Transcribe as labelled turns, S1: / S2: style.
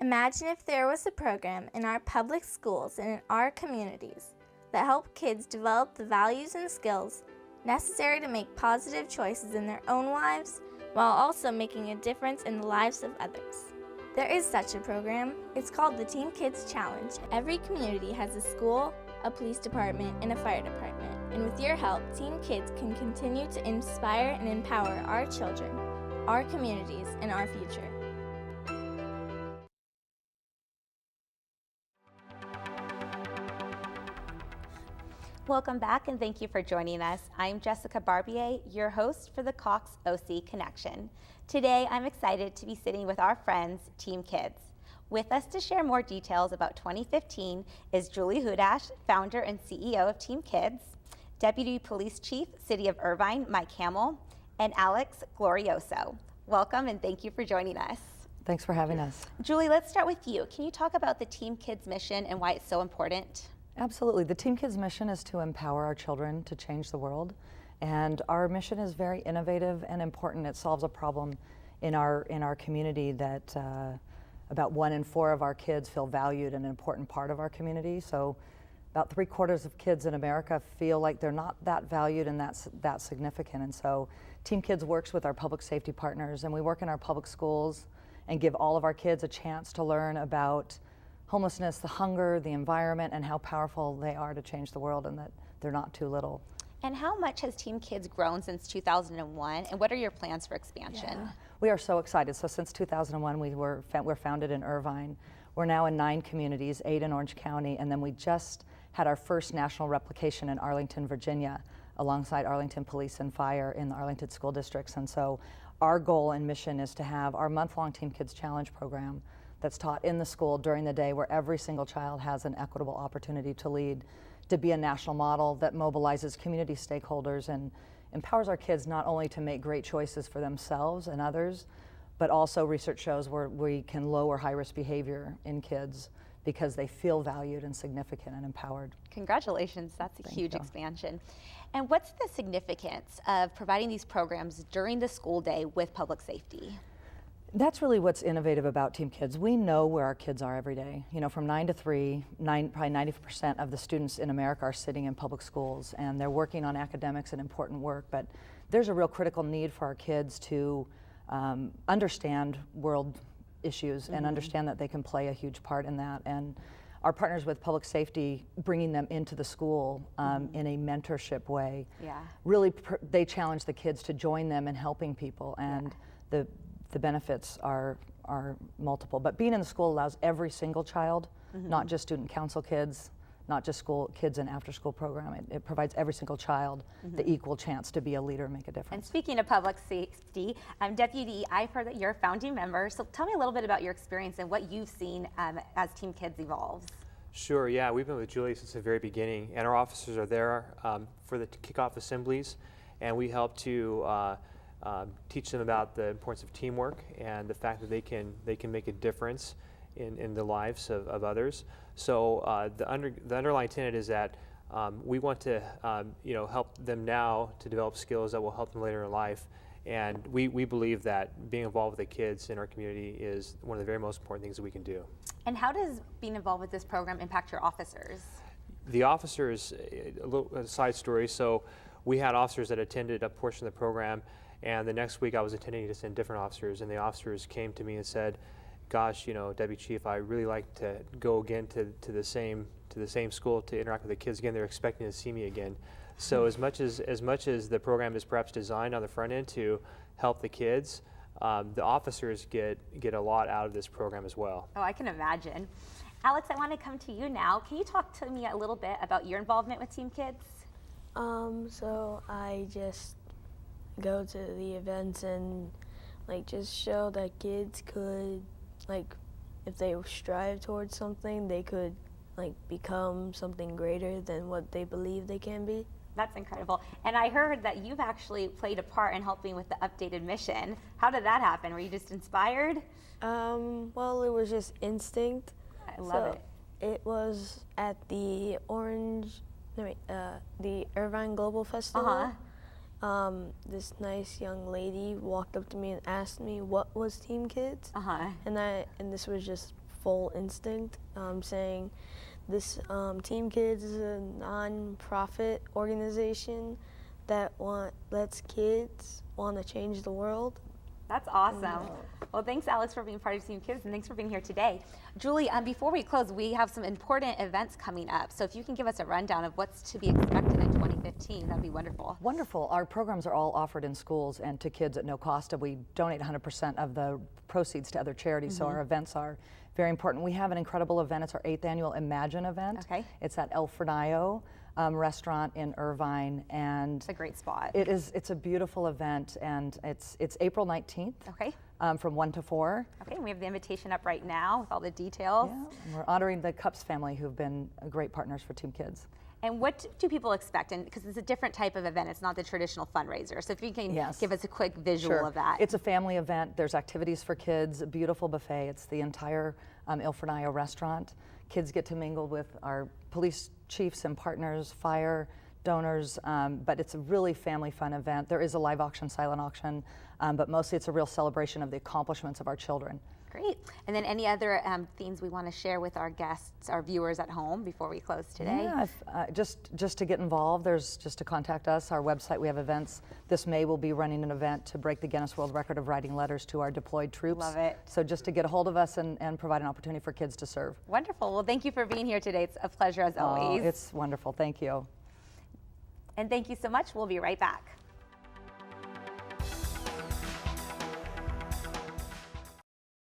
S1: Imagine if there was a program in our public schools and in our communities that helped kids develop the values and skills necessary to make positive choices in their own lives while also making a difference in the lives of others. There is such a program. It's called the Team Kids Challenge. Every community has a school, a police department, and a fire department. And with your help, Team Kids can continue to inspire and empower our children, our communities, and our future.
S2: Welcome back and thank you for joining us. I'm Jessica Barbier, your host for the Cox OC Connection. Today, I'm excited to be sitting with our friends, Team Kids. With us to share more details about 2015 is Julie Hudash, founder and CEO of Team Kids, Deputy Police Chief, City of Irvine, Mike Hamill, and Alex Glorioso. Welcome and thank you for joining us.
S3: Thanks for having us.
S2: Julie, let's start with you. Can you talk about the Team Kids mission and why it's so important?
S3: Absolutely. The Team Kids mission is to empower our children to change the world. And our mission is very innovative and important. It solves a problem in our community that about 1 in 4 of our kids feel valued and an important part of our community. So about 3/4 of kids in America feel like they're not that valued and that's that significant. And so Team Kids works with our public safety partners, and we work in our public schools and give all of our kids a chance to learn about homelessness, the hunger, the environment, and how powerful they are to change the world and that they're not too little.
S2: And how much has Team Kids grown since 2001, and what are your plans for expansion?
S3: Yeah. We are so excited. So since 2001, we're founded in Irvine. We're now in 9 communities, 8 in Orange County, and then we just had our first national replication in Arlington, Virginia, alongside Arlington Police and Fire in the Arlington school districts. And so our goal and mission is to have our month-long Team Kids Challenge program that's taught in the school during the day, where every single child has an equitable opportunity to lead, to be a national model that mobilizes community stakeholders and empowers our kids not only to make great choices for themselves and others, but also research shows where we can lower high-risk behavior in kids because they feel valued and significant and empowered.
S2: Congratulations, that's a
S3: Thank
S2: huge
S3: you.
S2: expansion. And what's the significance of providing these programs during the school day with public safety?
S3: That's really what's innovative about Team Kids. We know where our kids are every day. You know, from 9 to 3, probably 90% of the students in America are sitting in public schools, and they're working on academics and important work, but there's a real critical need for our kids to understand world issues and understand that they can play a huge part in that. And our partners with public safety, bringing them into the school in a mentorship way, really they challenge the kids to join them in helping people, and the benefits are multiple. But being in the school allows every single child, not just student council kids, not just school kids in after-school program. It provides every single child the equal chance to be a leader and make a difference.
S2: And speaking of public safety, Deputy, I've heard that you're a founding member, so tell me a little bit about your experience and what you've seen as Team Kids evolves.
S4: Sure, yeah, we've been with Julie since the very beginning, and our officers are there for the kickoff assemblies, and we help to teach them about the importance of teamwork and the fact that they can make a difference in the lives of others. So the underlying tenet is that we want to help them now to develop skills that will help them later in life. And we believe that being involved with the kids in our community is one of the very most important things that we can do.
S2: And how does being involved with this program impact your officers?
S4: The officers, a side story, so we had officers that attended a portion of the program, and the next week I was intending to send different officers, and the officers came to me and said, gosh, Deputy Chief, I really like to go again to the same school to interact with the kids again. They're expecting to see me again. So as much as the program is perhaps designed on the front end to help the kids, the officers get a lot out of this program as well.
S2: Oh, I can imagine. Alex, I want to come to you now. Can you talk to me a little bit about your involvement with Team Kids?
S5: So I just go to the events and just show that kids could, if they strive towards something, they could become something greater than what they believe they can be.
S2: That's incredible. And I heard that you've actually played a part in helping with the updated mission. How did that happen? Were you just inspired?
S5: Well, it was just instinct.
S2: I love it.
S5: It was at the the Irvine Global Festival. This nice young lady walked up to me and asked me what was Team Kids, and this was just full instinct, saying this Team Kids is a non-profit organization that lets kids want to change the world.
S2: That's awesome. Well, thanks, Alex, for being part of Team Kids, and thanks for being here today. Julie, before we close, we have some important events coming up. So if you can give us a rundown of what's to be expected in 2015, that'd be wonderful.
S3: Wonderful. Our programs are all offered in schools and to kids at no cost. We donate 100% of the proceeds to other charities, so our events are very important. We have an incredible event. It's our 8th annual Imagine event.
S2: Okay.
S3: It's at El Fornillo restaurant in Irvine, and
S2: It's a great spot.
S3: it's a beautiful event, and it's April 19th.
S2: Okay.
S3: From 1 to 4.
S2: Okay, and we have the invitation up right now with all the details.
S3: Yeah, and we're honoring the Cups family, who've been great partners for Team Kids.
S2: And what do people expect? And because it's a different type of event, it's not the traditional fundraiser. So if you can give us a quick visual of that.
S3: It's a family event. There's activities for kids, a beautiful buffet. It's the entire Il Fornillo restaurant. Kids get to mingle with our police chiefs and partners, fire donors, but it's a really family fun event. There is a live auction, silent auction, but mostly it's a real celebration of the accomplishments of our children.
S2: Great. And then any other themes we want to share with our guests, our viewers at home before we close today?
S3: Yeah, just to get involved, there's just to contact us. Our website, we have events. This May we'll be running an event to break the Guinness World Record of writing letters to our deployed troops.
S2: Love it.
S3: So just to get a hold of us and provide an opportunity for kids to serve.
S2: Wonderful. Well, thank you for being here today. It's a pleasure as always.
S3: It's wonderful. Thank you.
S2: And thank you so much. We'll be right back.